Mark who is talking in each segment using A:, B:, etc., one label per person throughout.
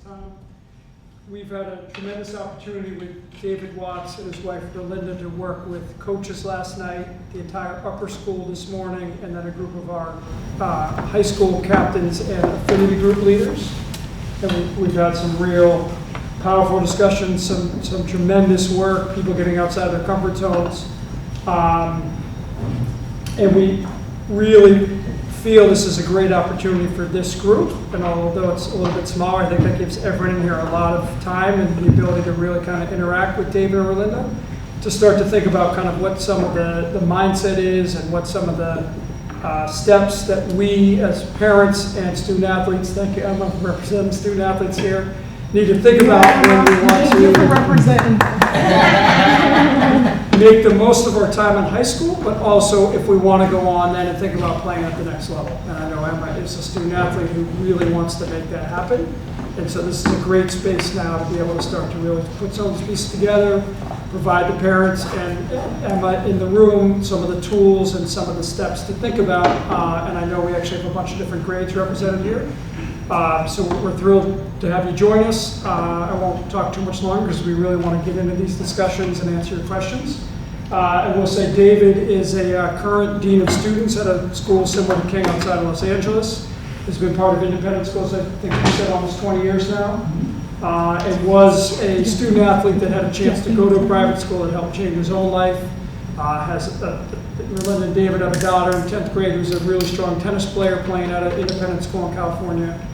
A: time. We've had a tremendous opportunity with David Watts and his wife Belinda to work with coaches last night, the entire upper school this morning, and then a group of our high school captains and affinity group leaders. And we've had some real powerful discussions, some tremendous work, people getting outside their comfort zones. And we really feel this is a great opportunity for this group, and although it's a little bit smaller, I think that gives everyone in here a lot of time and the ability to really kind of interact with David and Belinda, to start to think about kind of what some of the mindset is and what some of the steps that we as parents and student athletes, thank you Emma for representing student athletes here, need to think about when we want
B: Thank you for representing.
A: make the most of our time in high school, but also if we want to go on then and think about playing at the next level. And I know Emma is a student athlete who really wants to make that happen. And so this is a great space now to be able to start to really put some of these pieces together, provide the parents and Emma in the room some of the tools and some of the steps to think about. And I know we actually have a bunch of different grades represented here. So we're thrilled to have you join us. I won't talk too much longer because we really want to get into these discussions and answer your questions. I will say David is a current Dean of Students at a school similar to King outside of Los Angeles. Has been part of independent schools, I think he said almost 20 years now. And was a student athlete that had a chance to go to a private school that helped change his own life. Belinda and David have a daughter in 10th grade who's a really strong tennis player playing at an independent school in California.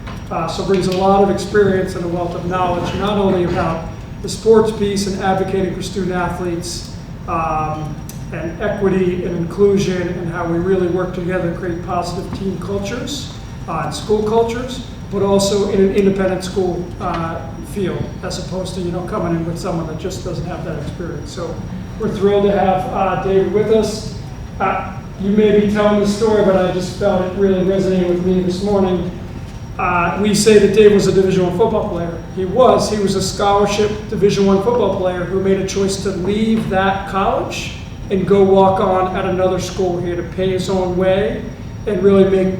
A: So brings a lot of experience and a wealth of knowledge, not only about the sports piece and advocating for student athletes, and equity and inclusion and how we really work together to create positive team cultures and school cultures, but also in an independent school field, as opposed to coming in with someone that just doesn't have that experience. So we're thrilled to have David with us. You may be telling the story, but I just felt it really resonated with me this morning. We say that Dave was a Division I football player. He was a scholarship Division I football player who made a choice to leave that college and go walk on at another school. He had to pay his own way and really make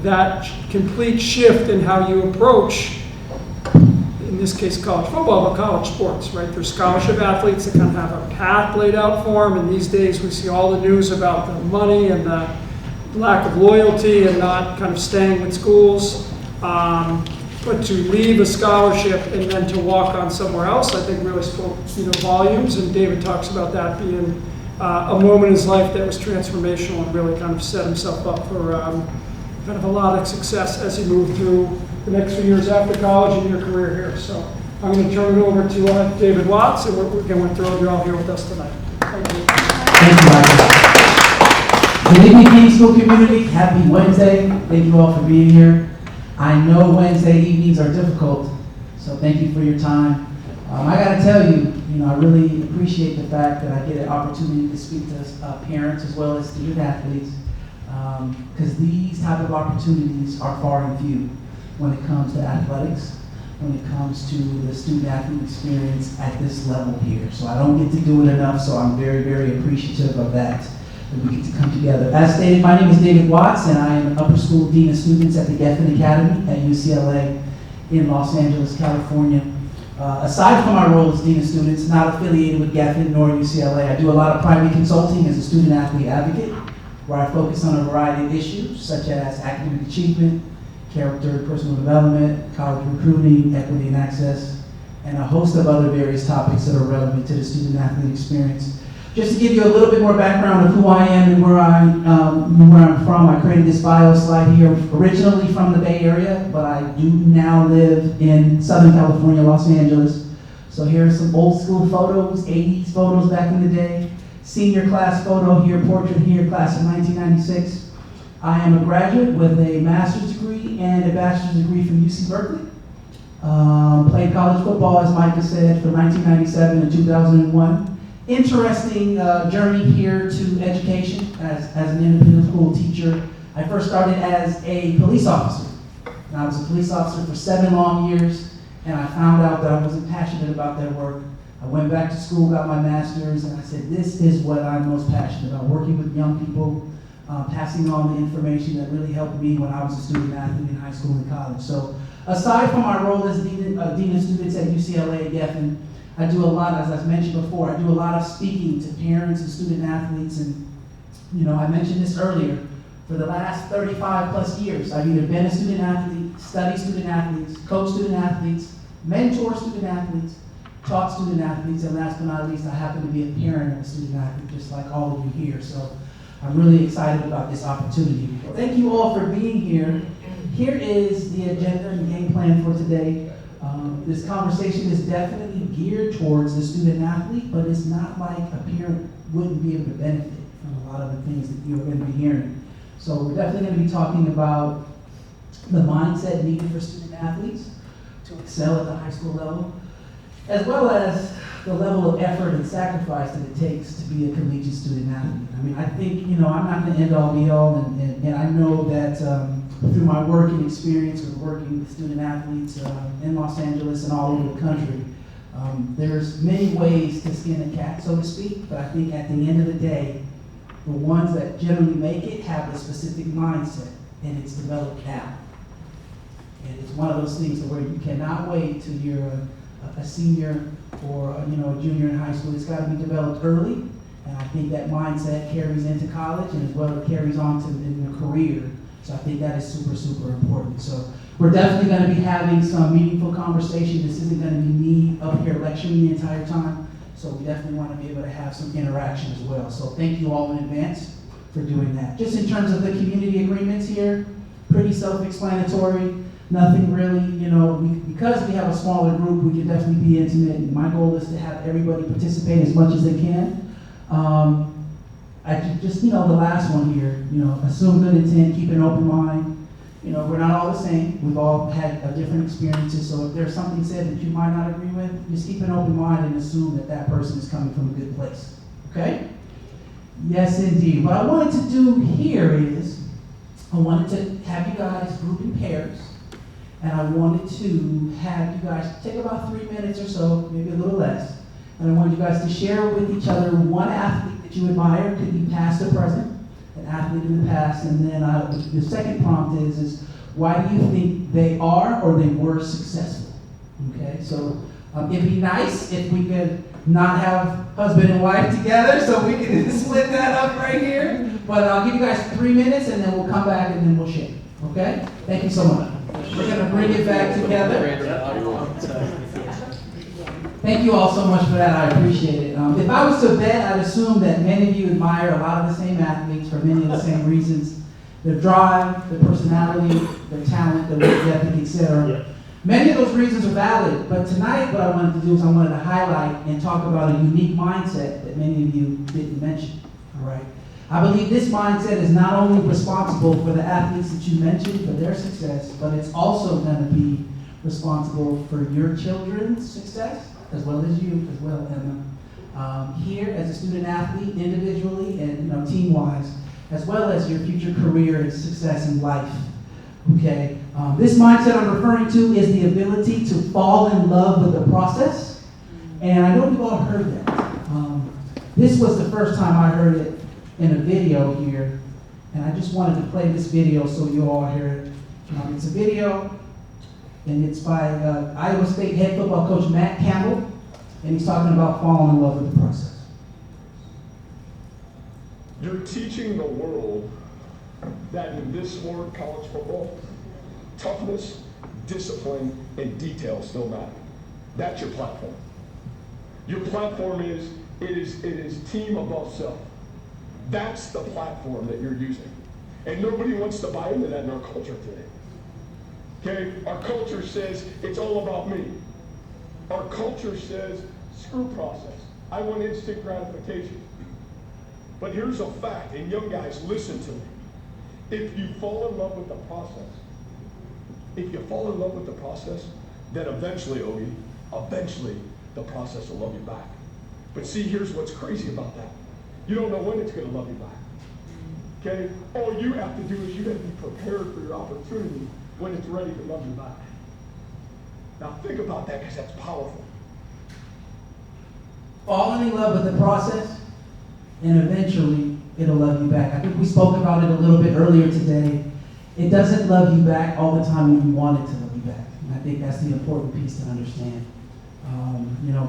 A: that complete shift in how you approach, in this case, college football, but college sports, right? There's scholarship athletes that kind of have a path laid out for them, and these days we see all the news about the money and the lack of loyalty and not kind of staying with schools. But to leave a scholarship and then to walk on somewhere else, I think really spoke volumes. And David talks about that being a moment in his life that was transformational and really kind of set himself up for kind of a lot of success as he moved through the next few years after college and your career here. So I'm going to turn it over to David Watts, and we're thrilled you're all here with us tonight. Thank you.
C: Thank you, Michael. Good evening, King School community. Happy Wednesday. Thank you all for being here. I know Wednesday evenings are difficult, so thank you for your time. I got to tell you, I really appreciate the fact that I get an opportunity to speak to parents as well as student athletes, because these type of opportunities are far and few when it comes to athletics, when it comes to the student athlete experience at this level here. So I don't get to do it enough, so I'm very, very appreciative of that we get to come together. As stated, my name is David Watts, and I am an upper school dean of students at the Geffen Academy at UCLA in Los Angeles, California. Aside from my role as dean of students, not affiliated with Geffen nor UCLA, I do a lot of private consulting as a student athlete advocate, where I focus on a variety of issues such as academic achievement, character, personal development, college recruiting, equity and access, and a host of other various topics that are relevant to the student athlete experience. Just to give you a little bit more background of who I am and where I'm from, I created this bio slide here, originally from the Bay Area, but I do now live in Southern California, Los Angeles. So here are some old school photos, 80s photos back in the day. Senior class photo here, portrait here, class of 1996. I am a graduate with a master's degree and a bachelor's degree from UC Berkeley. Played college football, as Micah said, from 1997 to 2001. Interesting journey here to education as an independent school teacher. I first started as a police officer. And I was a police officer for 7 long years, and I found out that I wasn't passionate about that work. I went back to school, got my master's, and I said, this is what I'm most passionate about, working with young people, passing on the information that really helped me when I was a student athlete in high school and college. So Aside from my role as Dean of Students at UCLA at Geffen, I do a lot, as I mentioned before, I do a lot of speaking to parents and student athletes. And, I mentioned this earlier. For the last 35 plus years, I've either been a student athlete, studied student athletes, coached student athletes, mentored student athletes, taught student athletes, and last but not least, I happen to be a parent of a student athlete, just like all of you here. So I'm really excited about this opportunity. Thank you all for being here. Here is the agenda and game plan for today. This conversation is definitely geared towards the student athlete, but it's not like a parent wouldn't be able to benefit from a lot of the things that you're going to be hearing. So we're definitely going to be talking about the mindset needed for student athletes to excel at the high school level, as well as the level of effort and sacrifice that it takes to be a collegiate student athlete. I mean, I think, I'm not the end all be all, and I know that through my working experience with working with student athletes in Los Angeles and all over the country, there's many ways to skin a cat, so to speak, but I think at the end of the day, the ones that generally make it have a specific mindset, and it's developed now. And it's one of those things where you cannot wait till you're a senior or a junior in high school. It's got to be developed early, and I think that mindset carries into college and as well it carries on to in your career. So I think that is super, super important. So we're definitely going to be having some meaningful conversation. This isn't going to be me up here lecturing the entire time. So we definitely want to be able to have some interaction as well. So thank you all in advance for doing that. Just in terms of the community agreements here, pretty self-explanatory. Nothing really, because we have a smaller group, we can definitely be intimate. And my goal is to have everybody participate as much as they can. I just, the last one here, assume good intent, keep an open mind. We're not all the same. We've all had different experiences. So if there's something said that you might not agree with, just keep an open mind and assume that that person is coming from a good place. Okay? Yes, indeed. What I wanted to do here is I wanted to have you guys group in pairs. And I wanted to have you guys take about 3 minutes or so, maybe a little less. And I wanted you guys to share with each other one athlete that you admire, could be past or present, an athlete in the past. And then the second prompt is why do you think they are or they were successful? Okay, so it'd be nice if we could not have husband and wife together, so we can split that up right here. But I'll give you guys 3 minutes and then we'll come back and then we'll share. Okay? Thank you so much. We're going to bring it back together. Thank you all so much for that. I appreciate it. If I was to bet, I'd assume that many of you admire a lot of the same athletes for many of the same reasons. Their drive, their personality, their talent, their work ethic, etc. Many of those reasons are valid, but tonight what I wanted to do is I wanted to highlight and talk about a unique mindset that many of you didn't mention. All right. I believe this mindset is not only responsible for the athletes that you mentioned, for their success, but it's also going to be responsible for your children's success, as well as you, as well, Emma. Here, as a student athlete, individually and team-wise, as well as your future career and success in life. Okay, this mindset I'm referring to is the ability to fall in love with the process, and I know you've all heard that. This was the first time I heard it in a video here, and I just wanted to play this video so you all hear it. It's a video, and it's by Iowa State head football coach Matt Campbell, and he's talking about falling in love with the process.
B: You're teaching the world that in this sport, college football, toughness, discipline, and detail still matter. That's your platform. Your platform is team above self. That's the platform that you're using. And nobody wants to buy into that in our culture today. Okay? Our culture says it's all about me. Our culture says, screw process. I want instant gratification. But here's a fact, and young guys, listen to me. If you fall in love with the process, then eventually, Ogie, the process will love you back. But see, here's what's crazy about that. You don't know when it's going to love you back. Okay? All you have to do is you have to be prepared for your opportunity when it's ready to love you back. Now think about that, because that's powerful.
C: Falling in love with the process, and eventually it'll love you back. I think we spoke about it a little bit earlier today. It doesn't love you back all the time when you want it to love you back. think that's the important piece to understand.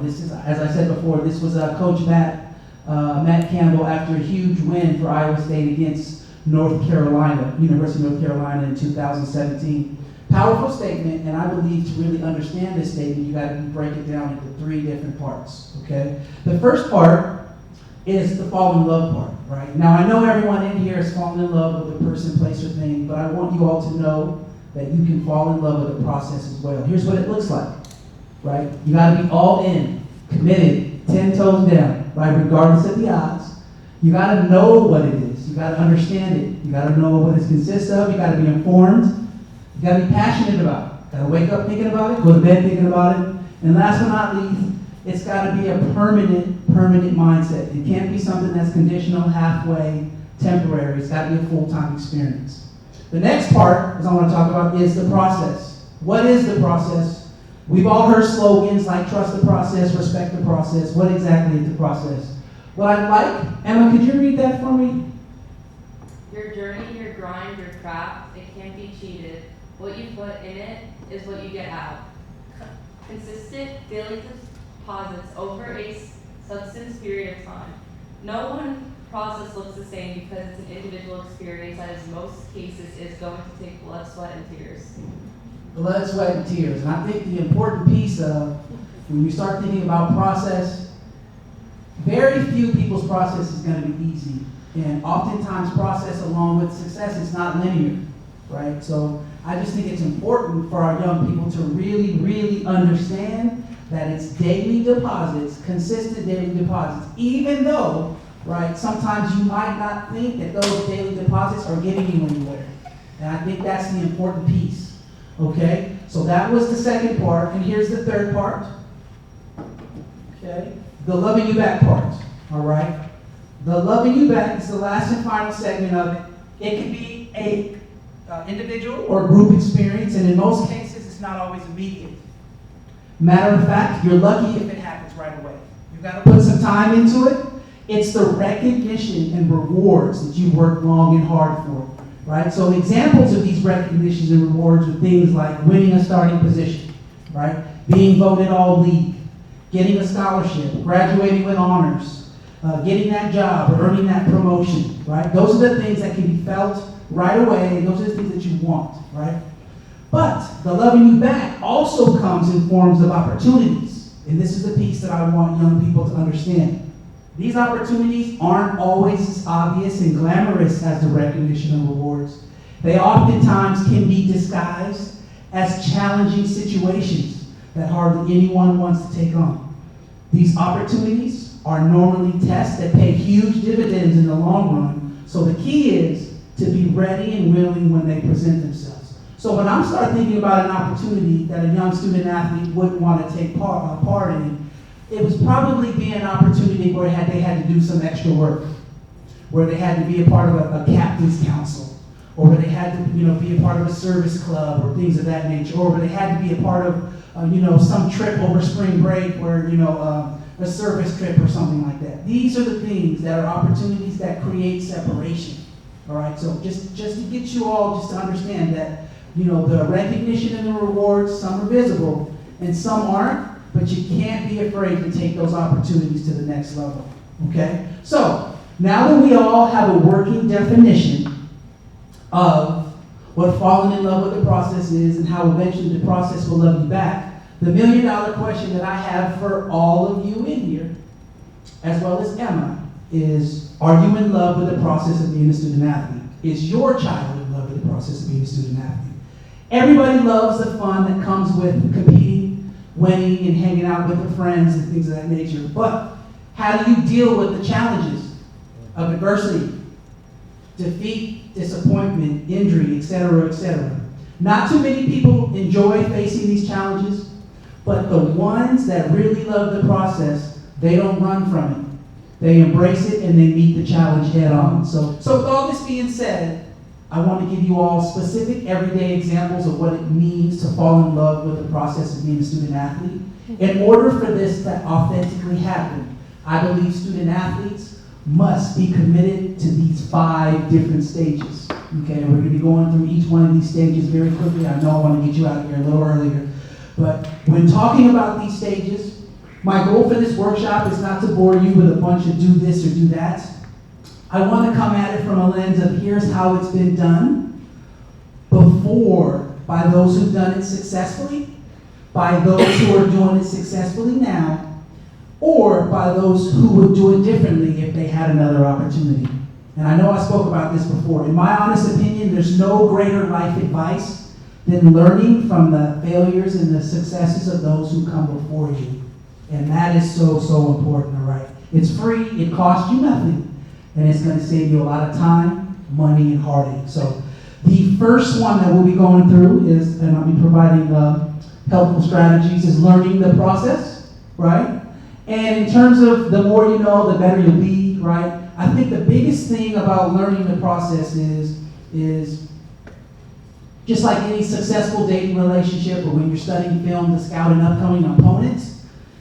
C: This is, as I said before, this was Coach Matt Campbell after a huge win for Iowa State against University of North Carolina in 2017. Powerful statement, and I believe to really understand this statement, you got to break it down into 3 different parts, okay? The first part is the fall in love part, right? Now, I know everyone in here has fallen in love with a person, place, or thing, but I want you all to know that you can fall in love with the process as well. Here's what it looks like, right? You got to be all in, committed, 10 toes down, right? Regardless of the odds. You got to know what it is. You got to understand it. You got to know what it consists of. You got to be informed. You got to be passionate about it. Got to wake up thinking about it, go to bed thinking about it. And last but not least, it's got to be a permanent mindset. It can't be something that's conditional, halfway, temporary. It's got to be a full-time experience. The next part, as I want to talk about, is the process. What is the process? We've all heard slogans like trust the process, respect the process. What exactly is the process? What I'd like, Emma, could you read that for me?
D: Your journey, your grind, your craft, it can't be cheated. What you put in it is what you get out. Consistent daily deposits over a substance period of time. No one process looks the same because it's an individual experience that in most cases is going to take blood, sweat, and tears.
C: Blood, sweat, and tears. And I think the important piece of when you start thinking about process, very few people's process is going to be easy. And oftentimes process along with success is not linear, right? So I just think it's important for our young people to really understand that it's daily deposits, consistent daily deposits, even though, right, sometimes you might not think that those daily deposits are getting you anywhere. And I think that's the important piece, okay? So that was the second part, and here's the third part, okay? The loving you back part, all right? The loving you back is the last and final segment of it. It can be a individual or group experience, and in most cases, it's not always immediate. Matter of fact, you're lucky if it happens right away. You've got to put some time into it. It's the recognition and rewards that you worked long and hard for, right? So examples of these recognitions and rewards are things like winning a starting position, right? Being voted all league, getting a scholarship, graduating with honors, getting that job or earning that promotion, right? Those are the things that can be felt right away, and those are the things that you want, right? But the loving you back also comes in forms of opportunities. And this is the piece that I want young people to understand. These opportunities aren't always as obvious and glamorous as the recognition and rewards. They oftentimes can be disguised as challenging situations that hardly anyone wants to take on. These opportunities are normally tests that pay huge dividends in the long run. So the key is to be ready and willing when they present themselves. So when I start thinking about an opportunity that a young student athlete would want to take part in, it was probably be an opportunity where they had to do some extra work, where they had to be a part of a captain's council, or where they had to be a part of a service club or things of that nature, or where they had to be a part of some trip over spring break where a service trip or something like that. These are the things that are opportunities that create separation. All right, so just to get you all just to understand that the recognition and the rewards, some are visible and some aren't, but you can't be afraid to take those opportunities to the next level, okay? So, now that we all have a working definition of what falling in love with the process is and how eventually the process will love you back, the $1 million question that I have for all of you in here, as well as Emma, is, are you in love with the process of being a student athlete? Is your child in love with the process of being a student athlete? Everybody loves the fun that comes with competing, winning, and hanging out with their friends and things of that nature. But how do you deal with the challenges of adversity, defeat, disappointment, injury, etc., etc.? Not too many people enjoy facing these challenges, but the ones that really love the process, they don't run from it. They embrace it and they meet the challenge head on. So with all this being said, I want to give you all specific everyday examples of what it means to fall in love with the process of being a student athlete. In order for this to authentically happen, I believe student athletes must be committed to these 5 different stages. Okay, we're going to be going through each one of these stages very quickly. I know I want to get you out of here a little earlier. But when talking about these stages, my goal for this workshop is not to bore you with a bunch of do this or do that. I want to come at it from a lens of here's how it's been done before by those who've done it successfully, by those who are doing it successfully now, or by those who would do it differently if they had another opportunity. And I know I spoke about this before. In my honest opinion, there's no greater life advice than learning from the failures and the successes of those who come before you. And that is so, so important, all right? It's free, it costs you nothing, and it's going to save you a lot of time, money, and heartache. So the first one that we'll be going through is, and I'll be providing helpful strategies, is learning the process, right? And in terms of the more you know, the better you'll be, right? I think the biggest thing about learning the process is just like any successful dating relationship or when you're studying film to scout an upcoming opponent,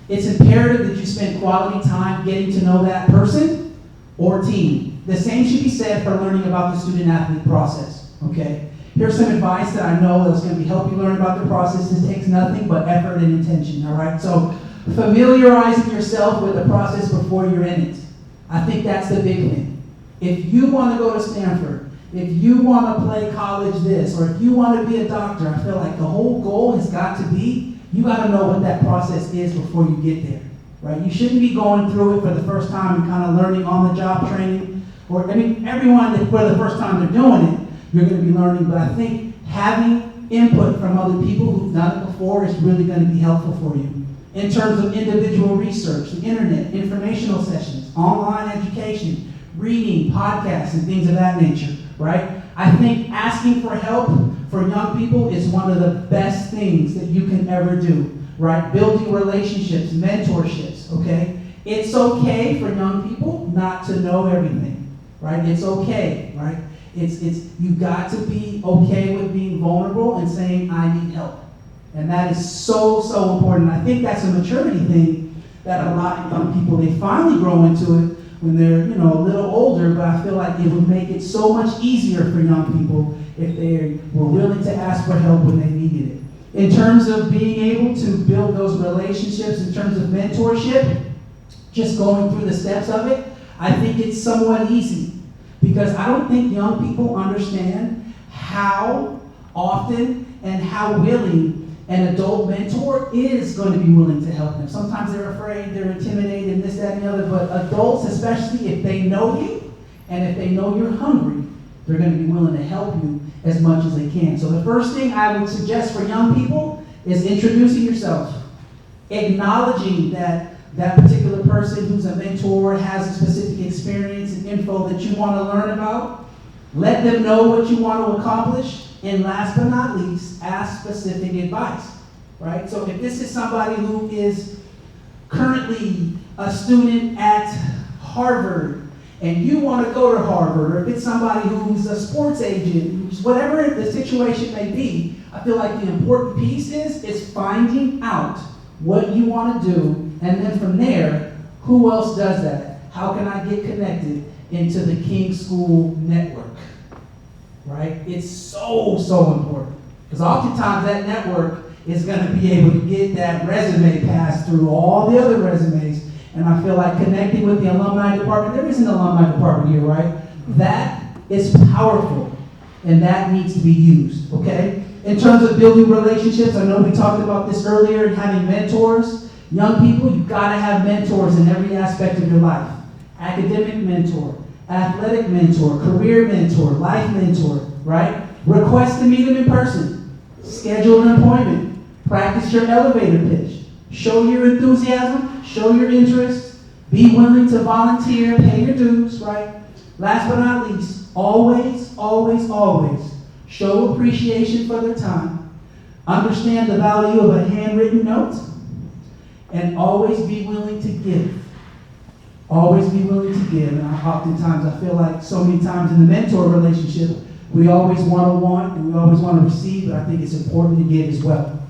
C: it's imperative that you spend quality time getting to know that person or team. The same should be said for learning about the student-athlete process, okay? Here's some advice that I know that's going to help you learn about the process. It takes nothing but effort and intention, all right? So familiarizing yourself with the process before you're in it. I think that's the big thing. If you want to go to Stanford, if you want to play college this, or if you want to be a doctor, I feel like the whole goal has got to be, you got to know what that process is before you get there, right? You shouldn't be going through it for the first time and kind of learning on-the-job training, or I mean, everyone that for the first time they're doing it, you're going to be learning, but I think having input from other people who've done it before is really going to be helpful for you. In terms of individual research, the internet, informational sessions, online education, reading, podcasts, and things of that nature, right? I think asking for help for young people is one of the best things that you can ever do, right? Building relationships, mentorships, okay? It's okay for young people not to know everything, right? It's okay, right? You got to be okay with being vulnerable and saying, I need help. And that is so, so important. I think that's a maturity thing that a lot of young people, they finally grow into it when they're, a little older, but I feel like it would make it so much easier for young people if they were willing to ask for help when they needed it. In terms of being able to build those relationships, in terms of mentorship, just going through the steps of it, I think it's somewhat easy because I don't think young people understand how often and how willing an adult mentor is going to be willing to help them. Sometimes they're afraid, they're intimidated, and this, that, and the other, but adults, especially if they know you and if they know you're hungry, they're going to be willing to help you as much as they can. So the first thing I would suggest for young people is introducing yourself, acknowledging that that particular person who's a mentor has a specific experience and info that you want to learn about. Let them know what you want to accomplish. And last but not least, ask specific advice, right? So if this is somebody who is currently a student at Harvard and you want to go to Harvard, or if it's somebody who's a sports agent, whatever the situation may be, I feel like the important piece is finding out what you want to do, and then from there, who else does that? How can I get connected into the King School network? Right? It's so, so important. Because oftentimes that network is going to be able to get that resume passed through all the other resumes. And I feel like connecting with the alumni department, there is an alumni department here, right? That is powerful. And that needs to be used, okay? In terms of building relationships, I know we talked about this earlier, and having mentors. Young people, you've got to have mentors in every aspect of your life. Academic mentor, athletic mentor, career mentor, life mentor, right? Request to meet them in person. Schedule an appointment. Practice your elevator pitch. Show your enthusiasm. Show your interest. Be willing to volunteer. Pay your dues, right? Last but not least, always, always, always show appreciation for their time. Understand the value of a handwritten note. And always be willing to give. Always be willing to give. And oftentimes I feel like so many times in the mentor relationship, we always want and we always want to receive, but I think it's important to give as well.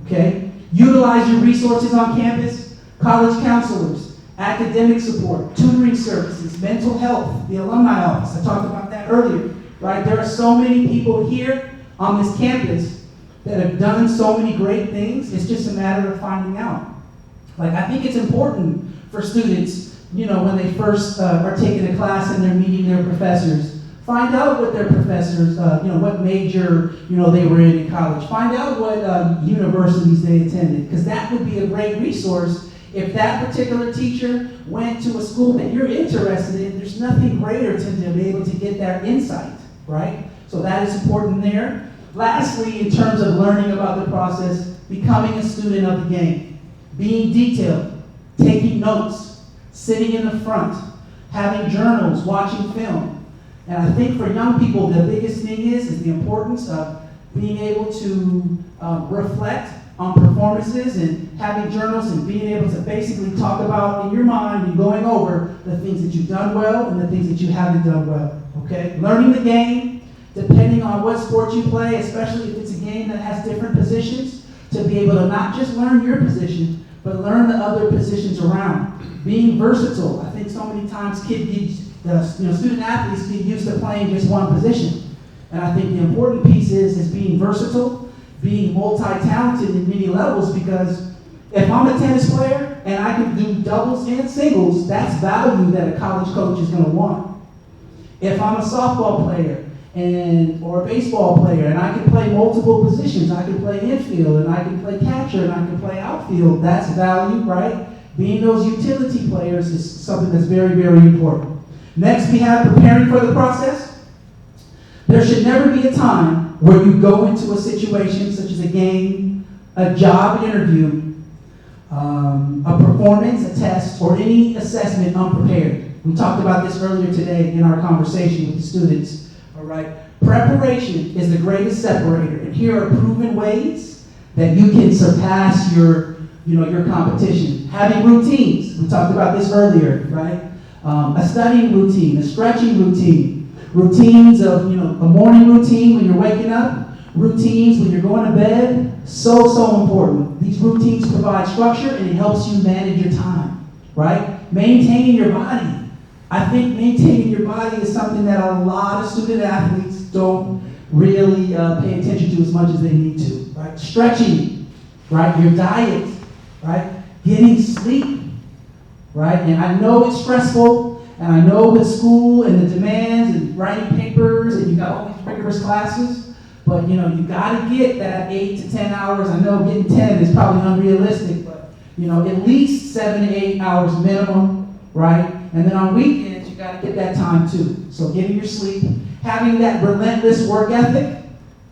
C: Okay? Utilize your resources on campus, college counselors, academic support, tutoring services, mental health, the alumni office. I talked about that earlier, right? There are so many people here on this campus that have done so many great things. It's just a matter of finding out. Like, I think it's important for students, when they first are taking a class and they're meeting their professors, find out what their professors, what major, they were in college. Find out what universities they attended, because that would be a great resource. If that particular teacher went to a school that you're interested in, there's nothing greater to be able to get that insight, right? So that is important there. Lastly, in terms of learning about the process, becoming a student of the game, being detailed, taking notes, sitting in the front, having journals, watching film. And I think for young people, the biggest thing is the importance of being able to reflect on performances and having journals and being able to basically talk about in your mind and going over the things that you've done well and the things that you haven't done well, okay? Learning the game, depending on what sport you play, especially if it's a game that has different positions, to be able to not just learn your position, but learn the other positions around. Being versatile. I think so many times student athletes get used to playing just one position. And I think the important piece is being versatile, being multi-talented in many levels, because if I'm a tennis player and I can do doubles and singles, that's value that a college coach is going to want. If I'm a softball player or a baseball player and I can play multiple positions, I can play infield and I can play catcher and I can play outfield, that's value, right? Being those utility players is something that's very, very important. Next, we have preparing for the process. There should never be a time where you go into a situation such as a game, a job interview, a performance, a test, or any assessment unprepared. We talked about this earlier today in our conversation with the students. All right. Preparation is the greatest separator, and here are proven ways that you can surpass your competition. Having routines. We talked about this earlier, right? A studying routine, a stretching routine. Routines of, a morning routine when you're waking up, routines when you're going to bed, so important. These routines provide structure and it helps you manage your time, right? Maintaining your body. I think maintaining your body is something that a lot of student athletes don't really pay attention to as much as they need to, right? Stretching, right? Your diet, right? Getting sleep, right? And I know it's stressful. And I know with school and the demands and writing papers and you got all these rigorous classes, but you got to get that 8 to 10 hours. I know getting 10 is probably unrealistic, but at least 7 to 8 hours minimum, right? And then on weekends, you got to get that time too. So getting your sleep, having that relentless work ethic,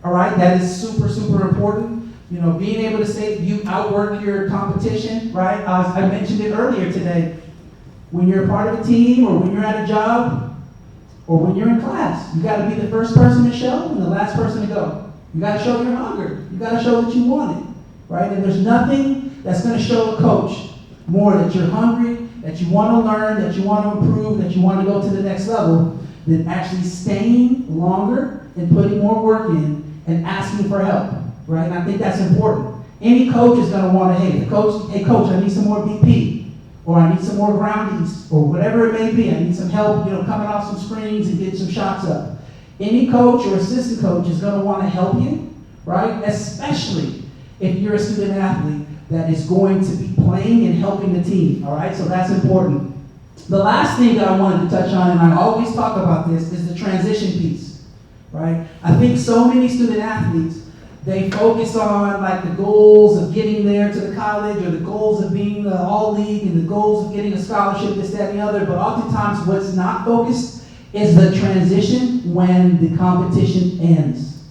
C: all right, that is super, super important. Being able to say you outwork your competition, right? I mentioned it earlier today. When you're a part of a team or when you're at a job or when you're in class, you got to be the first person to show and the last person to go. You got to show your hunger. You got to show that you want it, right? And there's nothing that's going to show a coach more that you're hungry, that you want to learn, that you want to improve, that you want to go to the next level than actually staying longer and putting more work in and asking for help, right? And I think that's important. Any coach is going to want to, hey coach, I need some more BP. Or I need some more groundies, or whatever it may be. I need some help, coming off some screens and getting some shots up. Any coach or assistant coach is going to want to help you, right? Especially if you're a student athlete that is going to be playing and helping the team, all right? So that's important. The last thing that I wanted to touch on, and I always talk about this, is the transition piece, right? I think so many student athletes, they focus on the goals of getting there to the college or the goals of being the all-league and the goals of getting a scholarship, this, that, and the other. But oftentimes what's not focused is the transition when the competition ends.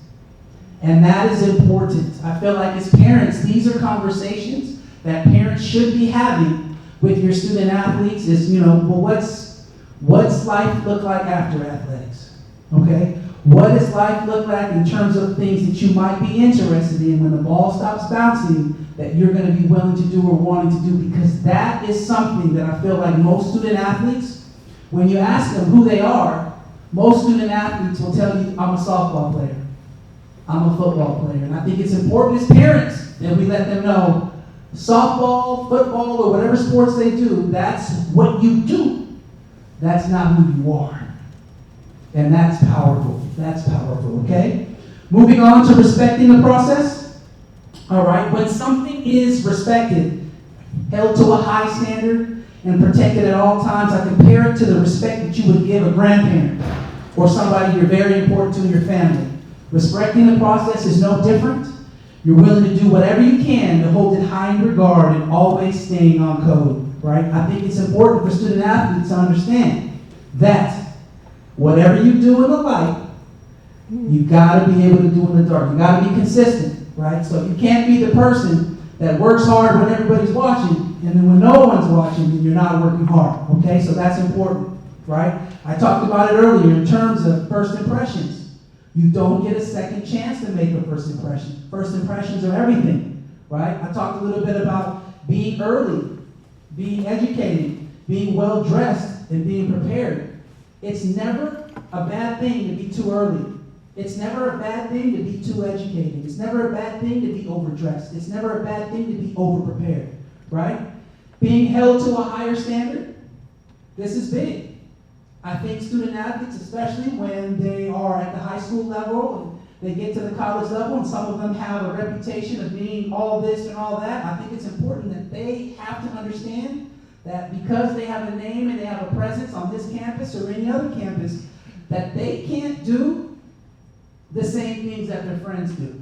C: And that is important. I feel like as parents, these are conversations that parents should be having with your student athletes is, what's life look like after athletics? Okay? What does life look like in terms of things that you might be interested in when the ball stops bouncing that you're going to be willing to do or wanting to do? Because that is something that I feel like most student athletes, when you ask them who they are, most student athletes will tell you, I'm a softball player. I'm a football player. And I think it's important as parents that we let them know softball, football, or whatever sports they do, that's what you do. That's not who you are. And that's powerful. That's powerful, okay? Moving on to respecting the process. All right, when something is respected, held to a high standard, and protected at all times, I compare it to the respect that you would give a grandparent or somebody you're very important to in your family. Respecting the process is no different. You're willing to do whatever you can to hold it high in regard and always staying on code, right? I think it's important for student athletes to understand that whatever you do in the light, you gotta be able to do in the dark. You gotta be consistent, right? So you can't be the person that works hard when everybody's watching, and then when no one's watching, then you're not working hard, okay? So that's important, right? I talked about it earlier in terms of first impressions. You don't get a second chance to make a first impression. First impressions are everything, right? I talked a little bit about being early, being educated, being well-dressed, and being prepared. It's never a bad thing to be too early. It's never a bad thing to be too educated. It's never a bad thing to be overdressed. It's never a bad thing to be overprepared, right? Being held to a higher standard, this is big. I think student athletes, especially when they are at the high school level and they get to the college level, and some of them have a reputation of being all this and all that, I think it's important that they have to understand that because they have a name and they have a presence on this campus or any other campus, that they can't do the same things that their friends do.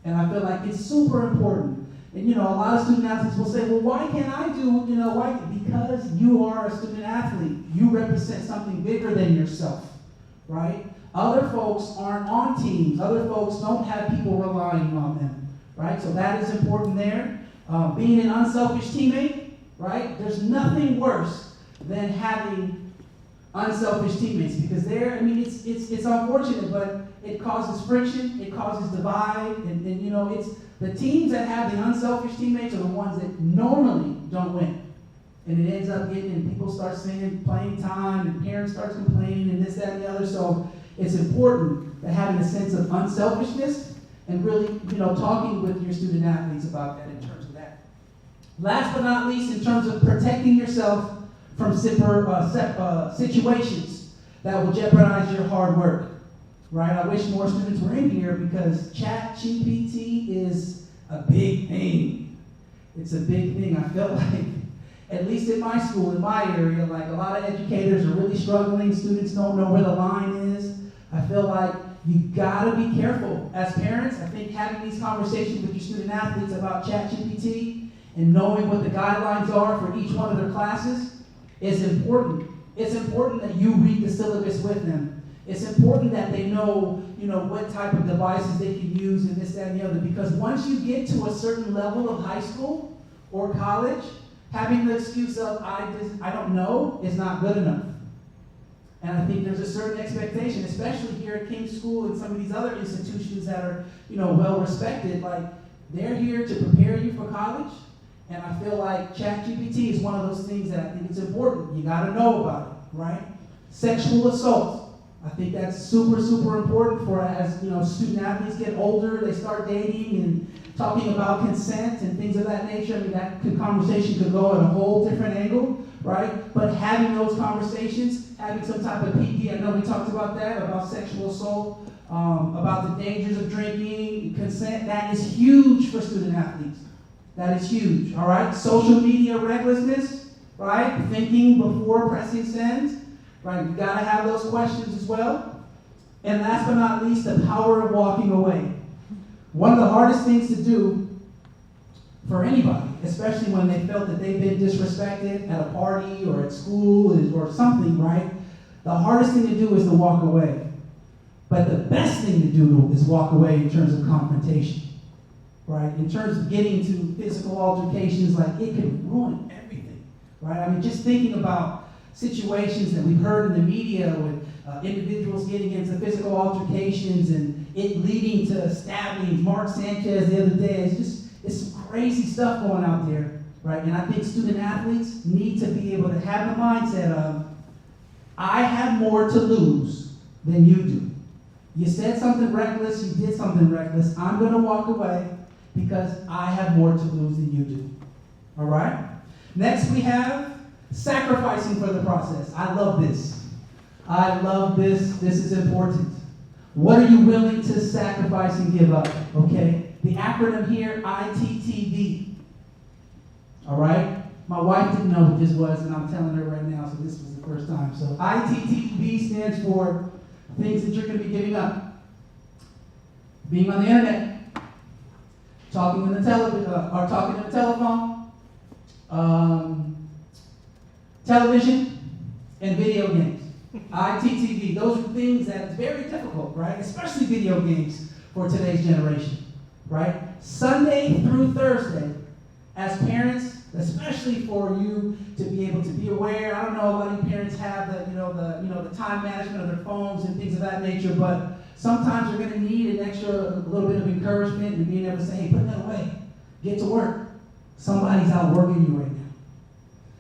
C: And I feel like it's super important. And a lot of student athletes will say, well, why can't I do, why? Because you are a student athlete. You represent something bigger than yourself, right? Other folks aren't on teams. Other folks don't have people relying on them, right? So that is important there. Being an unselfish teammate, right? There's nothing worse than having unselfish teammates, because it's unfortunate, but it causes friction, it causes divide, and it's the teams that have the unselfish teammates are the ones that normally don't win. And it ends up getting, and people start saying playing time, and parents start complaining, and this, that, and the other. So it's important that having a sense of unselfishness and really, talking with your student athletes about that in terms of that. Last but not least, in terms of protecting yourself from situations that will jeopardize your hard work. Right? I wish more students were in here because ChatGPT is a big thing. It's a big thing. I felt like, at least in my school, in my area, like a lot of educators are really struggling. Students don't know where the line is. I feel like you gotta be careful. As parents, I think having these conversations with your student athletes about ChatGPT and knowing what the guidelines are for each one of their classes is important. It's important that you read the syllabus with them. It's important that they know, what type of devices they can use and this, that, and the other. Because once you get to a certain level of high school or college, having the excuse of, I don't know, is not good enough. And I think there's a certain expectation, especially here at King School and some of these other institutions that are, well respected. Like, they're here to prepare you for college. And I feel like ChatGPT is one of those things that I think it's important. You got to know about it, right? Sexual assault. I think that's super, super important for as student athletes get older, they start dating and talking about consent and things of that nature. That conversation could go at a whole different angle, right? But having those conversations, having some type of PD, I know we talked about that, about sexual assault, about the dangers of drinking, consent, that is huge for student athletes. That is huge, all right? Social media recklessness, right? Thinking before pressing send. Right, you gotta have those questions as well. And last but not least, the power of walking away. One of the hardest things to do for anybody, especially when they felt that they've been disrespected at a party or at school or something, right? The hardest thing to do is to walk away. But the best thing to do is walk away in terms of confrontation, right? In terms of getting to physical altercations, like it can ruin everything, right? Just thinking about situations that we've heard in the media with individuals getting into physical altercations and it leading to stabbings. Mark Sanchez the other day, it's some crazy stuff going out there, right? And I think student athletes need to be able to have the mindset of, I have more to lose than you do. You said something reckless, you did something reckless, I'm gonna walk away because I have more to lose than you do, all right? Next we have sacrificing for the process. I love this. I love this. This is important. What are you willing to sacrifice and give up? Okay? The acronym here, ITTV. All right? My wife didn't know what this was, and I'm telling her right now, so this was the first time. So ITTV stands for things that you're going to be giving up. Being on the internet, talking on the telephone, television, and video games. ITTV, those are things that's very difficult, right? Especially video games for today's generation, right? Sunday through Thursday, as parents, especially for you to be able to be aware. I don't know, a lot of you parents have the time management of their phones and things of that nature, but sometimes you're going to need a little bit of encouragement and being able to say, hey, put that away, get to work. Somebody's out working you right now.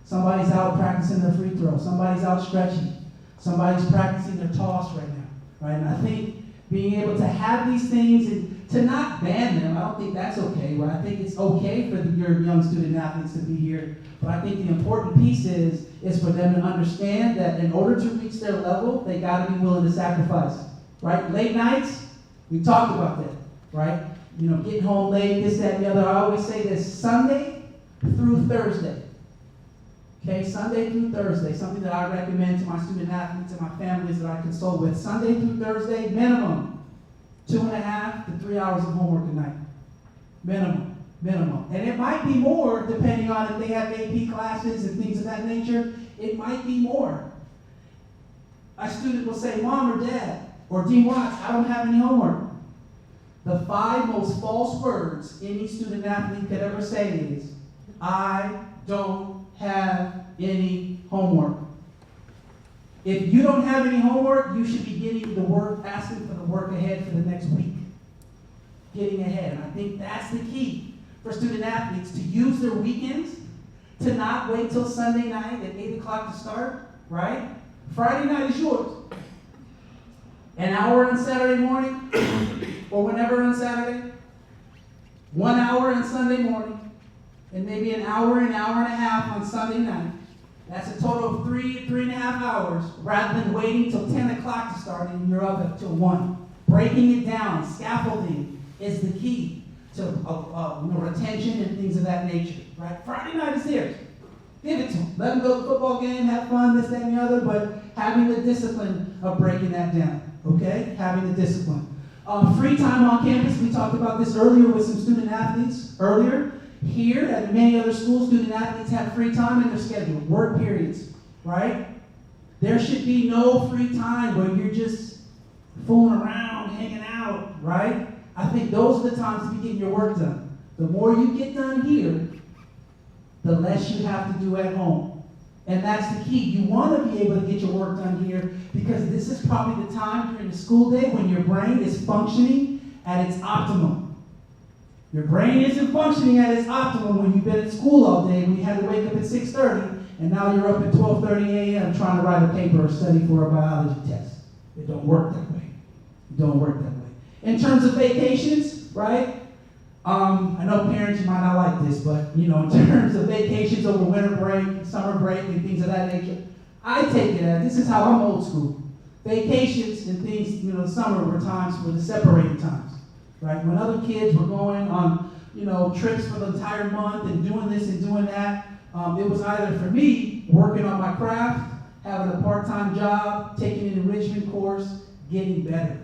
C: Somebody's out practicing their free throw. Somebody's out stretching. Somebody's practicing their toss right now, right? And I think being able to have these things and to not ban them, I don't think that's okay, right? I think it's okay for your young student athletes to be here, but I think the important piece is for them to understand that in order to reach their level, they got to be willing to sacrifice, right? Late nights, we talked about that, right? You know, getting home late, this, that, and the other. I always say this, Sunday through Thursday. Okay, Sunday through Thursday, something that I recommend to my student athletes and my families that I consult with. Sunday through Thursday, minimum 2.5 to 3 hours of homework a night. Minimum. And it might be more depending on if they have AP classes and things of that nature. It might be more. A student will say, Mom or Dad, or Dean Watts, I don't have any homework. The 5 most false words any student athlete could ever say is, I don't have any homework. If you don't have any homework, you should be getting the work, asking for the work ahead for the next week. Getting ahead. And I think that's the key for student athletes, to use their weekends, to not wait till Sunday night at 8 o'clock to start, right? Friday night is yours. An hour on Saturday morning, or whenever on Saturday, 1 hour on Sunday morning, and maybe an hour and a half on Sunday night. That's a total of 3.5 hours, rather than waiting till 10 o'clock to start and you're up until 1. Breaking it down, scaffolding is the key to retention and things of that nature, right? Friday night is theirs. Give it to them. Let them go to the football game, have fun, this, that, and the other, but having the discipline of breaking that down, okay? Having the discipline. Free time on campus, we talked about this earlier with some student athletes earlier. Here, at many other schools, student athletes have free time in their schedule, work periods, right? There should be no free time where you're just fooling around, hanging out, right? I think those are the times to be getting your work done. The more you get done here, the less you have to do at home. And that's the key. You want to be able to get your work done here because this is probably the time during the school day when your brain is functioning at its optimum. Your brain isn't functioning at its optimum when you've been at school all day, when you had to wake up at 6:30, and now you're up at 12:30 a.m. trying to write a paper or study for a biology test. It don't work that way. It don't work that way. In terms of vacations, right? I know parents, you might not like this, but in terms of vacations over winter break, summer break, and things of that nature, I take it as, this is how I'm old school. Vacations and things, summer were times for the separating times. Right? When other kids were going on, trips for the entire month and doing this and doing that, it was either for me working on my craft, having a part-time job, taking an enrichment course, getting better,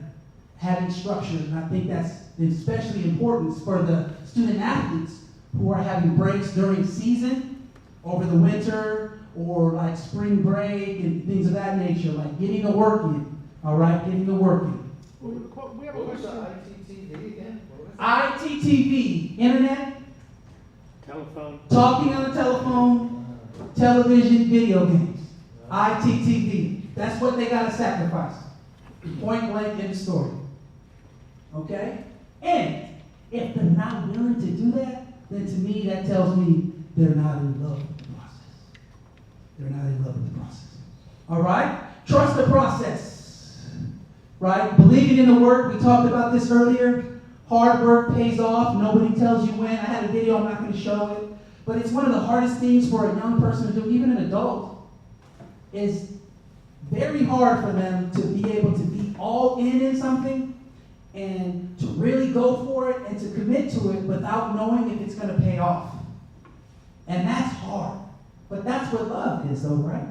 C: having structure. And I think that's especially important for the student athletes who are having breaks during season, over the winter, or like spring break and things of that nature, like getting the work in. All right, getting the work in.
E: We have a question.
C: ITTV, internet,
E: Telephone.
C: talking on the telephone, television, video games. ITTV. That's what they got to sacrifice. Point blank in the story. Okay? And if they're not willing to do that, then to me that tells me they're not in love with the process. They're not in love with the process. All right? Trust the process. Right? Believing in the work. We talked about this earlier. Hard work pays off. Nobody tells you when. I had a video, I'm not going to show it. But it's one of the hardest things for a young person to do, even an adult. It's very hard for them to be able to be all in something and to really go for it and to commit to it without knowing if it's going to pay off. And that's hard. But that's what love is, though, right?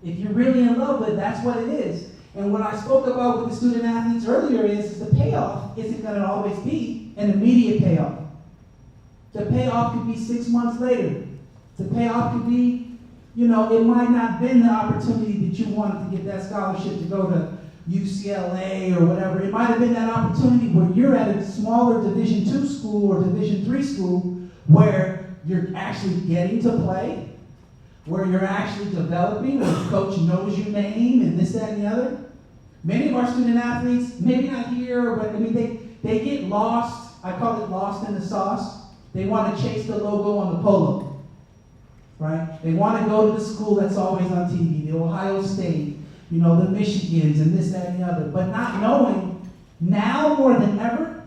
C: If you're really in love with it, that's what it is. And what I spoke about with the student athletes earlier is the payoff isn't going to always be an immediate payoff. The payoff could be 6 months later. The payoff could be, it might not have been the opportunity that you wanted to get that scholarship to go to UCLA or whatever. It might have been that opportunity where you're at a smaller Division II school or Division III school where you're actually getting to play, where you're actually developing, where the coach knows your name and this, that, and the other. Many of our student athletes, maybe not here, but they get lost. I call it lost in the sauce. They want to chase the logo on the polo, right? They want to go to the school that's always on TV, the Ohio State, the Michigans and this, that, and the other. But not knowing, now more than ever,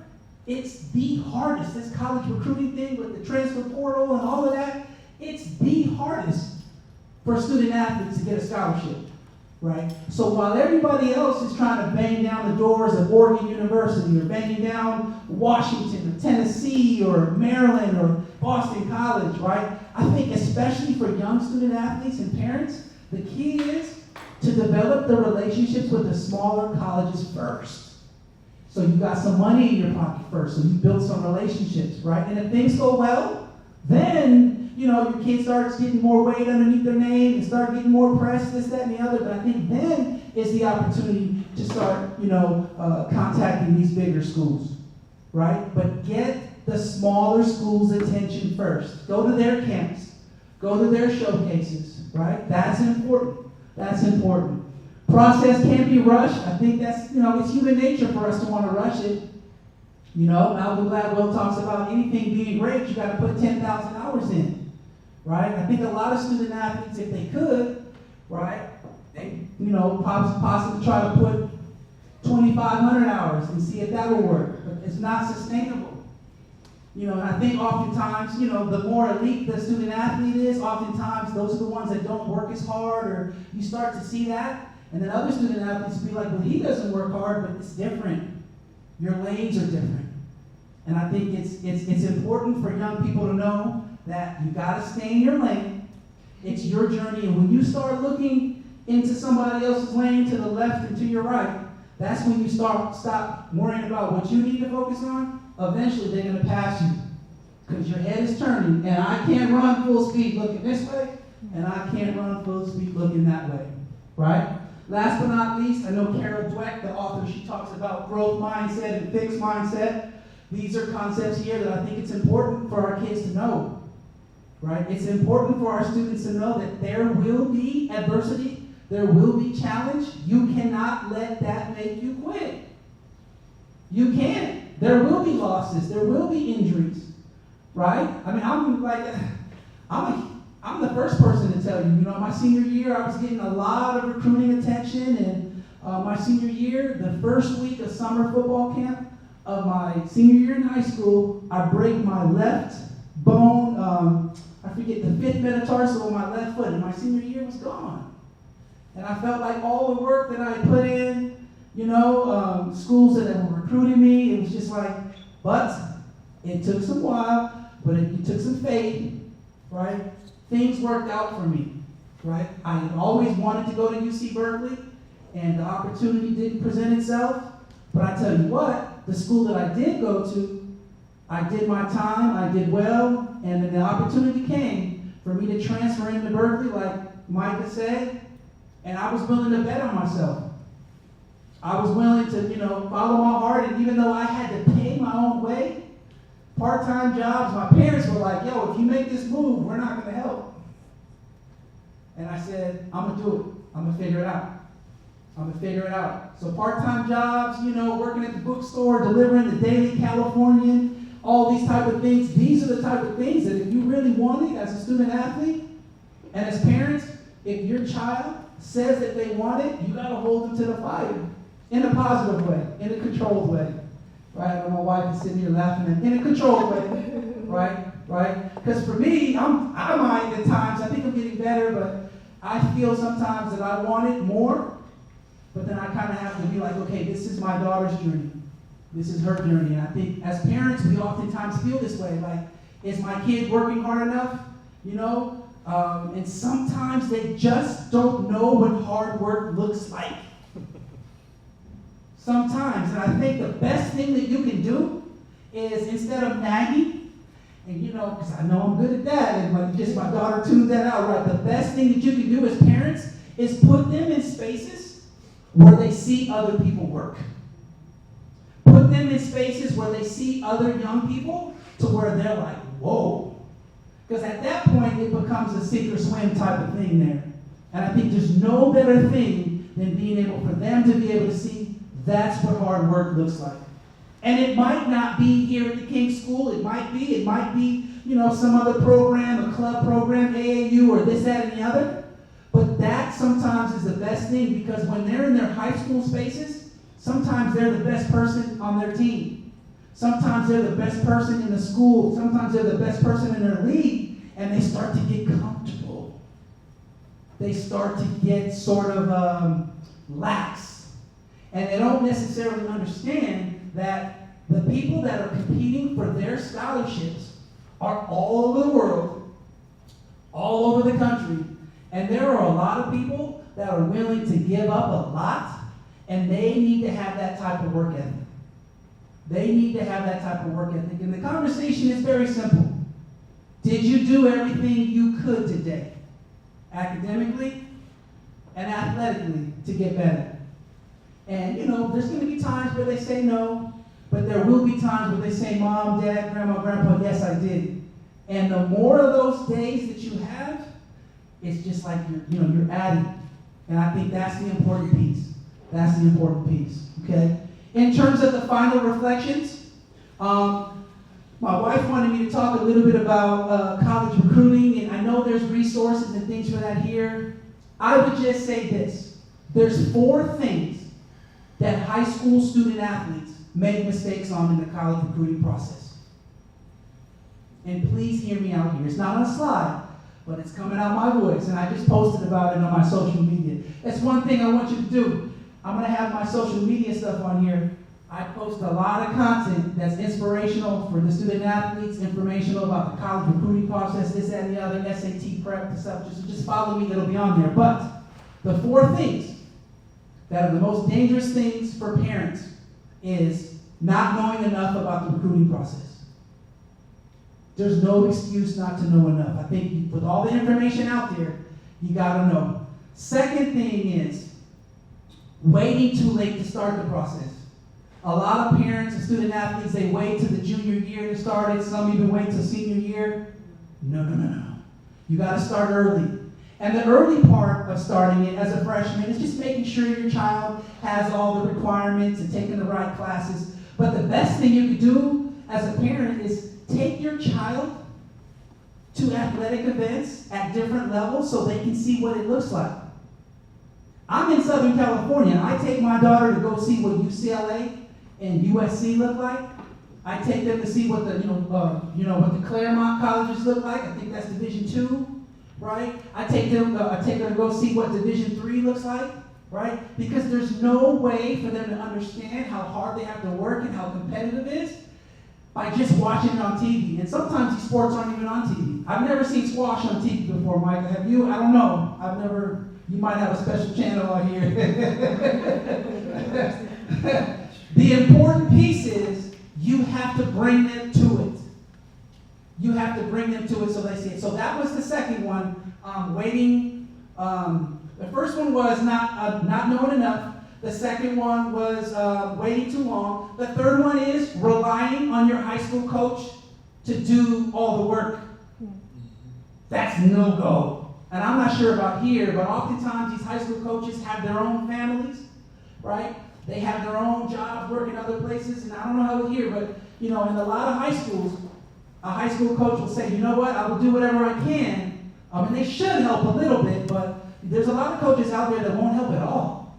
C: it's the hardest. This college recruiting thing with the transfer portal and all of that, it's the hardest for student athletes to get a scholarship, right? So while everybody else is trying to bang down the doors of Oregon University or banging down Washington or Tennessee or Maryland or Boston College, right? I think especially for young student athletes and parents, the key is to develop the relationships with the smaller colleges first. So you got some money in your pocket first, so you build some relationships, right? And if things go well, then your kid starts getting more weight underneath their name and start getting more press, this, that, and the other. But I think then is the opportunity to start, contacting these bigger schools, right? But get the smaller schools' attention first. Go to their camps. Go to their showcases, right? That's important. That's important. Process can't be rushed. I think that's, it's human nature for us to want to rush it. Malcolm Gladwell talks about anything being great, you got to put 10,000 hours in, right? I think a lot of student athletes, if they could, right, they, possibly try to put 2,500 hours and see if that will work. But it's not sustainable. And I think oftentimes, the more elite the student athlete is, oftentimes those are the ones that don't work as hard, or you start to see that. And then other student athletes will be like, well, he doesn't work hard, but it's different. Your lanes are different. And I think it's important for young people to know that you got to stay in your lane. It's your journey. And when you start looking into somebody else's lane to the left and to your right, that's when you stop worrying about what you need to focus on. Eventually, they're going to pass you because your head is turning. And I can't run full speed looking this way, and I can't run full speed looking that way, right? Last but not least, I know Carol Dweck, the author, she talks about growth mindset and fixed mindset. These are concepts here that I think it's important for our kids to know, right? It's important for our students to know that there will be adversity, there will be challenge. You cannot let that make you quit. You can't. There will be losses, there will be injuries, right? I mean, I'm the first person to tell you, my senior year, I was getting a lot of recruiting attention, and my senior year, the first week of summer football camp of my senior year in high school, I break my left bone, I forget, the 5th metatarsal on my left foot, and my senior year was gone. And I felt like all the work that I had put in, schools that were recruiting me, it was just like, but it took some while, but it took some faith, right? Things worked out for me, right? I had always wanted to go to UC Berkeley, and the opportunity didn't present itself. But I tell you what, the school that I did go to, I did my time, I did well, and then the opportunity came for me to transfer into Berkeley, like Micah said, and I was willing to bet on myself. I was willing to, follow my heart, and even though I had to pay my own way, part-time jobs, my parents were like, yo, if you make this move, we're not going to help. And I said, I'm going to do it. I'm going to figure it out. So part-time jobs, working at the bookstore, delivering the Daily Californian, all these type of things. These are the type of things that if you really want it as a student athlete and as parents, if your child says that they want it, you got to hold them to the fire in a positive way, in a controlled way. Right? And my wife is sitting here laughing at in a controlled way. Right? Because for me, I mind at times, I think I'm getting better, but I feel sometimes that I want it more, but then I kind of have to be like, okay, this is my daughter's journey. This is her journey. And I think as parents, we oftentimes feel this way, like, is my kid working hard enough? You know? And sometimes they just don't know what hard work looks like. Sometimes. And I think the best thing that you can do is, instead of nagging, and you know, because I know I'm good at that, and like just my daughter tuned that out right, the best thing that you can do as parents is put them in spaces where they see other people work. Put them in spaces where they see other young people to where they're like, whoa. Because at that point, it becomes a sink or swim type of thing there. And I think there's no better thing than being able for them to be able to see that's what hard work looks like. And it might not be here at the King School. It might be, you know, some other program, a club program, AAU, or this, that, and the other. But that sometimes is the best thing, because when they're in their high school spaces, sometimes they're the best person on their team. Sometimes they're the best person in the school. Sometimes they're the best person in their league, and they start to get comfortable. They start to get sort of lax. And they don't necessarily understand that the people that are competing for their scholarships are all over the world, all over the country, and there are a lot of people that are willing to give up a lot, and they need to have that type of work ethic. They need to have that type of work ethic. And the conversation is very simple. Did you do everything you could today, academically and athletically, to get better? And, you know, there's going to be times where they say no, but there will be times where they say, Mom, Dad, Grandma, Grandpa, yes, I did. And the more of those days that you have, it's just like you're adding. And I think that's the important piece. That's the important piece, okay? In terms of the final reflections, my wife wanted me to talk a little bit about college recruiting, and I know there's resources and things for that here. I would just say this. There's 4 things that high school student athletes make mistakes on in the college recruiting process. And please hear me out here. It's not on a slide, but it's coming out my voice, and I just posted about it on my social media. That's one thing I want you to do. I'm going to have my social media stuff on here. I post a lot of content that's inspirational for the student athletes, informational about the college recruiting process, this, that, and the other, SAT prep and stuff. Just follow me, it'll be on there. But the 4 things that are the most dangerous things for parents is not knowing enough about the recruiting process. There's no excuse not to know enough. I think with all the information out there, you got to know. Second thing is waiting too late to start the process. A lot of parents and student athletes, they wait till the junior year to start it. Some even wait till senior year. No. You got to start early. And the early part of starting it as a freshman is just making sure your child has all the requirements and taking the right classes. But the best thing you can do as a parent is take your child to athletic events at different levels so they can see what it looks like. I'm in Southern California. I take my daughter to go see what UCLA and USC look like. I take them to see what the what the Claremont colleges look like. I think that's Division II, right? I take them to go see what Division III looks like, right? Because there's no way for them to understand how hard they have to work and how competitive it is by just watching it on TV. And sometimes these sports aren't even on TV. I've never seen squash on TV before, Mike. Have you? I don't know. I've never. You might have a special channel on here. The important piece is you have to bring them to it. You have to bring them to it so they see it. So that was the second one, waiting. The first one was not knowing enough. The second one was waiting too long. The third one is relying on your high school coach to do all the work. That's no-go. And I'm not sure about here, but oftentimes these high school coaches have their own families, right? They have their own jobs, working other places, and I don't know how it's here, but in a lot of high schools, a high school coach will say, you know what, I will do whatever I can. And they should help a little bit, but there's a lot of coaches out there that won't help at all.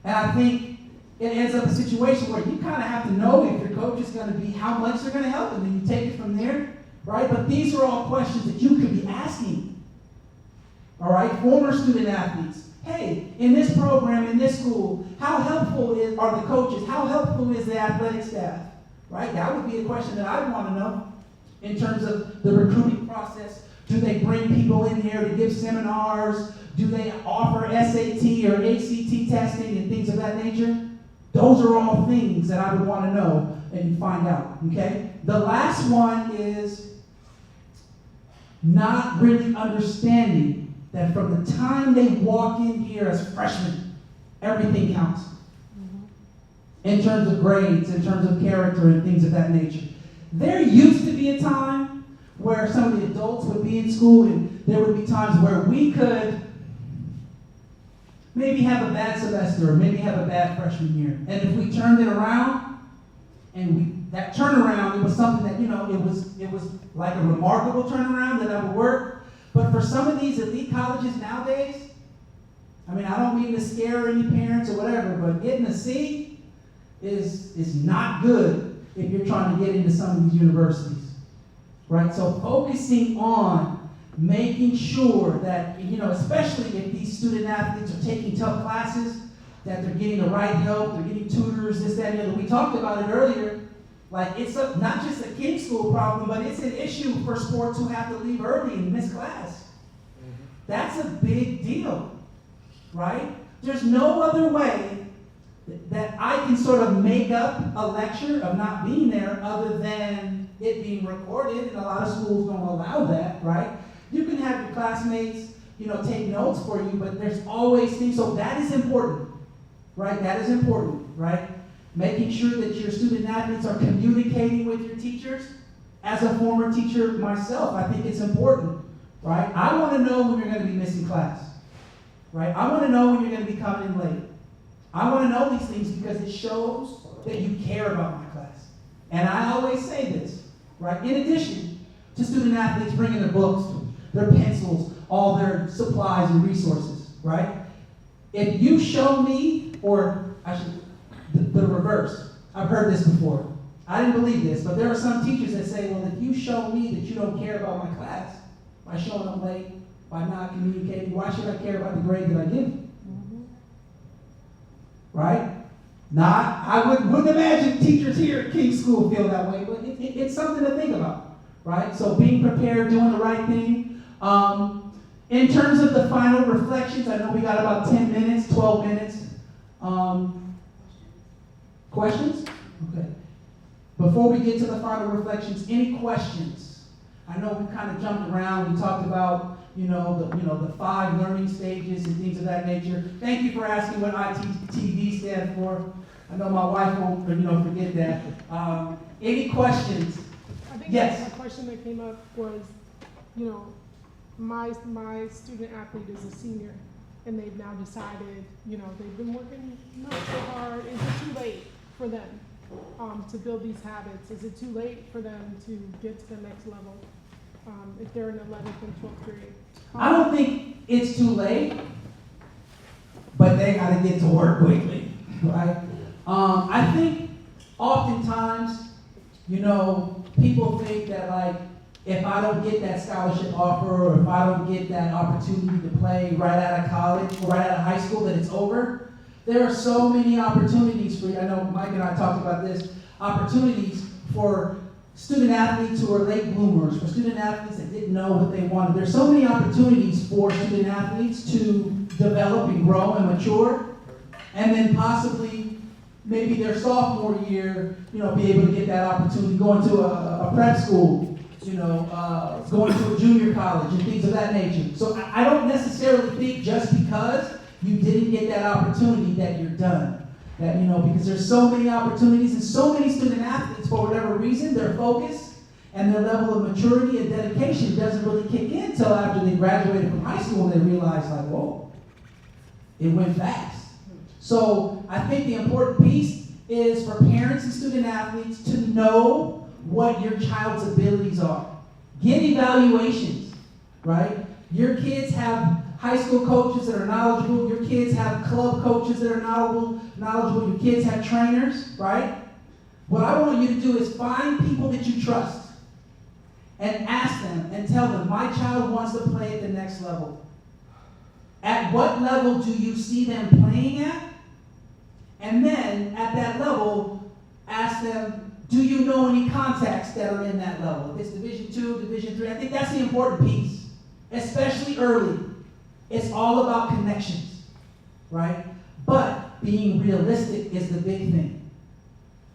C: And I think it ends up a situation where you kind of have to know if your coach is going to be, how much they're going to help, and then you take it from there, right? But these are all questions that you could be asking. All right, former student athletes, hey, in this program, in this school, how helpful are the coaches? How helpful is the athletic staff? Right? That would be a question that I'd want to know in terms of the recruiting process. Do they bring people in here to give seminars? Do they offer SAT or ACT testing and things of that nature? Those are all things that I would want to know and find out, okay? The last one is not really understanding that from the time they walk in here as freshmen, everything counts. In terms of grades, in terms of character and things of that nature. There used to be a time where some of the adults would be in school and there would be times where we could maybe have a bad semester or maybe have a bad freshman year. And if we turned it around, and that turnaround, it was something that, it was like a remarkable turnaround that would work. But for some of these elite colleges nowadays, I don't mean to scare any parents or whatever, but getting a C is not good if you're trying to get into some of these universities, right? So focusing on making sure that, especially if these student athletes are taking tough classes, that they're getting the right help, they're getting tutors, this, that, and the other. We talked about it earlier. Like, it's not just a King School problem, but it's an issue for sports who have to leave early and miss class. That's a big deal, right? There's no other way that I can sort of make up a lecture of not being there other than it being recorded, and a lot of schools don't allow that, right? You can have your classmates, take notes for you, but there's always things, so that is important, right? That is important, right? Making sure that your student athletes are communicating with your teachers. As a former teacher myself, I think it's important, right? I want to know when you're going to be missing class, right? I want to know when you're going to be coming in late. I want to know these things because it shows that you care about my class. And I always say this, right? In addition to student athletes bringing their books, their pencils, all their supplies and resources, right? If you show me, or I should, the reverse. I've heard this before. I didn't believe this, but there are some teachers that say, well, if you show me that you don't care about my class, by showing up late, by not communicating, why should I care about the grade that I give you? Right? I wouldn't imagine teachers here at King School feel that way, but it's something to think about, right? So being prepared, doing the right thing. In terms of the final reflections, I know we got about 10 minutes, 12 minutes. Questions? Okay. Before we get to the final reflections, any questions? I know we kind of jumped around. We talked about, the 5 learning stages and things of that nature. Thank you for asking what ITTV stands for. I know my wife won't, forget that. Any questions?
F: I think
C: Yes.
F: a question that came up was, my student athlete is a senior, and they've now decided, they've been working not so hard. Is it too late for them to build these habits? Is it too late for them to get to the next level if they're in 11th and 12th grade?
C: I don't think it's too late, but they got to get to work quickly, right? I think oftentimes, people think that, like, if I don't get that scholarship offer or if I don't get that opportunity to play right out of college or right out of high school, that it's over. There are so many opportunities for you. I know Mike and I talked about this. Opportunities for student athletes who are late bloomers, for student athletes that didn't know what they wanted. There's so many opportunities for student athletes to develop and grow and mature, and then possibly maybe their sophomore year, be able to get that opportunity, going to a prep school, going to a junior college and things of that nature. So I don't necessarily think just because you didn't get that opportunity that you're done. That, because there's so many opportunities and so many student athletes, for whatever reason, their focus and their level of maturity and dedication doesn't really kick in until after they graduated from high school and they realize, like, whoa, it went fast. So I think the important piece is for parents and student athletes to know what your child's abilities are. Get evaluations, right? Your kids have high school coaches that are knowledgeable. Your kids have club coaches that are knowledgeable. Your kids have trainers, right? What I want you to do is find people that you trust and ask them and tell them, my child wants to play at the next level. At what level do you see them playing at? And then, at that level, ask them, do you know any contacts that are in that level? If it's Division II, Division III, I think that's the important piece, especially early. It's all about connections, right? But being realistic is the big thing.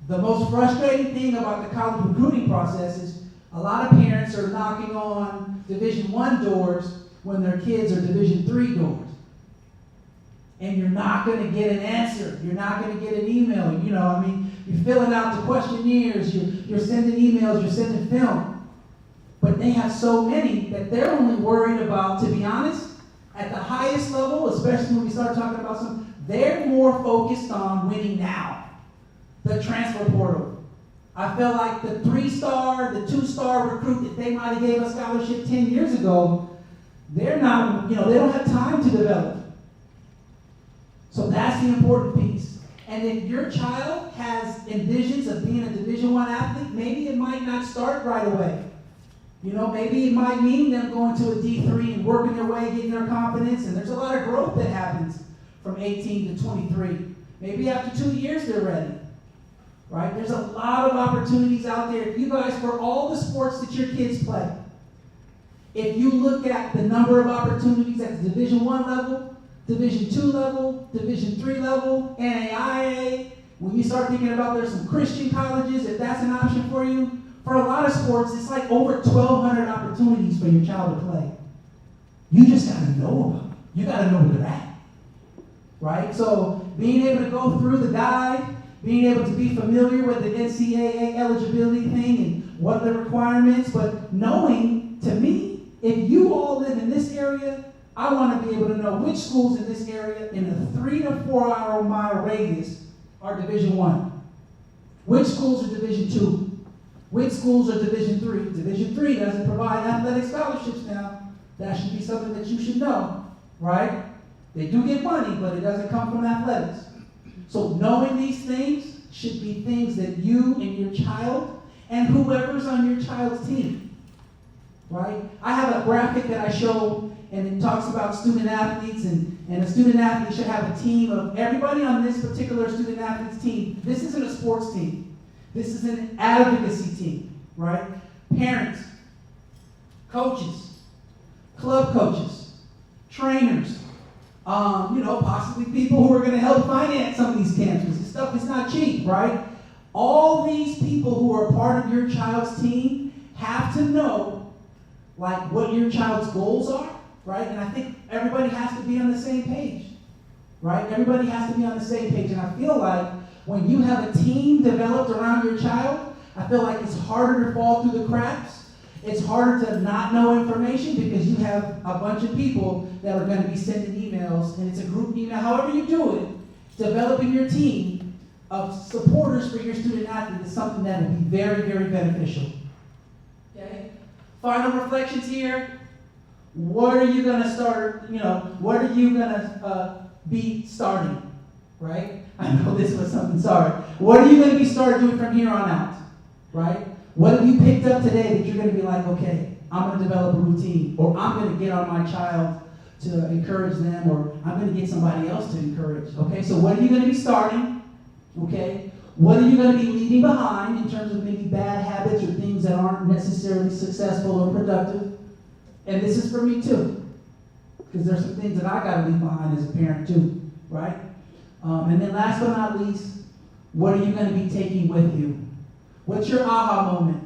C: The most frustrating thing about the college recruiting process is a lot of parents are knocking on Division I doors when their kids are Division III doors. And you're not going to get an answer. You're not going to get an email. You're filling out the questionnaires. You're sending emails. You're sending film. But they have so many that they're only worried about, to be honest, at the highest level, especially when we start talking about some, they're more focused on winning now. The transfer portal. I felt like the 3-star, the 2-star recruit that they might have gave a scholarship 10 years ago, they're not, they don't have time to develop. So that's the important piece. And if your child has envisions of being a Division I athlete, maybe it might not start right away. Maybe it might mean them going to a D3 and working their way, getting their confidence, and there's a lot of growth that happens from 18 to 23. Maybe after 2 years they're ready. Right? There's a lot of opportunities out there. If you guys, for all the sports that your kids play, if you look at the number of opportunities at the Division I level, Division II level, Division III level, NAIA, when you start thinking about there's some Christian colleges, if that's an option for you, for a lot of sports, it's like over 1,200 opportunities for your child to play. You just got to know about them. You got to know where they're at. Right? So being able to go through the guide, being able to be familiar with the NCAA eligibility thing and what are the requirements, but knowing, to me, if you all live in this area, I want to be able to know which schools in this area in a 3 to 4 hour mile radius are Division I. Which schools are Division II? Which schools are Division III? Division III doesn't provide athletic scholarships now. That should be something that you should know, right? They do get money, but it doesn't come from athletics. So knowing these things should be things that you and your child and whoever's on your child's team, right? I have a graphic that I show, and it talks about student athletes, and a student athlete should have a team of everybody on this particular student athlete's team. This isn't a sports team. This is an advocacy team, right? Parents, coaches, club coaches, trainers, possibly people who are going to help finance some of these campuses. This stuff is not cheap, right? All these people who are part of your child's team have to know, what your child's goals are, right? And I think everybody has to be on the same page, right? Everybody has to be on the same page. And I feel like when you have a team developed around your child, I feel like it's harder to fall through the cracks. It's harder to not know information because you have a bunch of people that are going to be sending emails, and it's a group email. However you do it, developing your team of supporters for your student athlete is something that will be very, very beneficial. Okay? Final reflections here. What are you going to start, what are you going to be starting, right? I know this was something, sorry. What are you going to be starting doing from here on out, right? What have you picked up today that you're going to be like, okay, I'm going to develop a routine, or I'm going to get on my child to encourage them, or I'm going to get somebody else to encourage, okay? So what are you going to be starting, okay? What are you going to be leaving behind in terms of maybe bad habits or things that aren't necessarily successful or productive? And this is for me too, because there's some things that I got to leave behind as a parent too, right? And then last but not least, what are you going to be taking with you? What's your aha moment?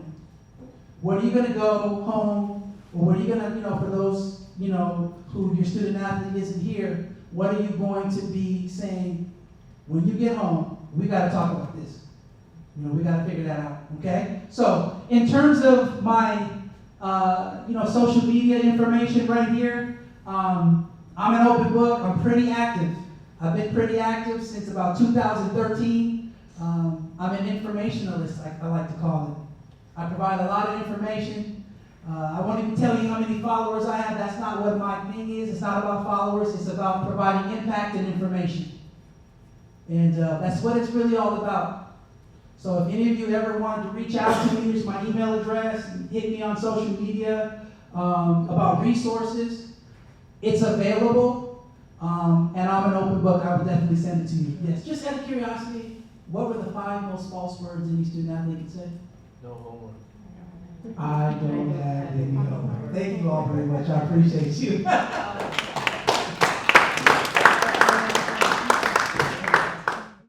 C: What are you going to go home, or what are you going to, for those, who your student athlete isn't here, what are you going to be saying when you get home? We got to talk about this. We got to figure that out, okay? So, in terms of my, social media information right here, I'm an open book. I'm pretty active. I've been pretty active since about 2013. I'm an informationalist, I like to call it. I provide a lot of information. I won't even tell you how many followers I have. That's not what my thing is. It's not about followers. It's about providing impact and information. And that's what it's really all about. So if any of you ever wanted to reach out to me, here's my email address, and hit me on social media about resources. It's available. And I'm an open book. I would definitely send it to you. Yes, just out of curiosity, what were the 5 most false words any student athlete could say?
E: No homework.
C: I don't have any homework. Thank you all very much. I appreciate you.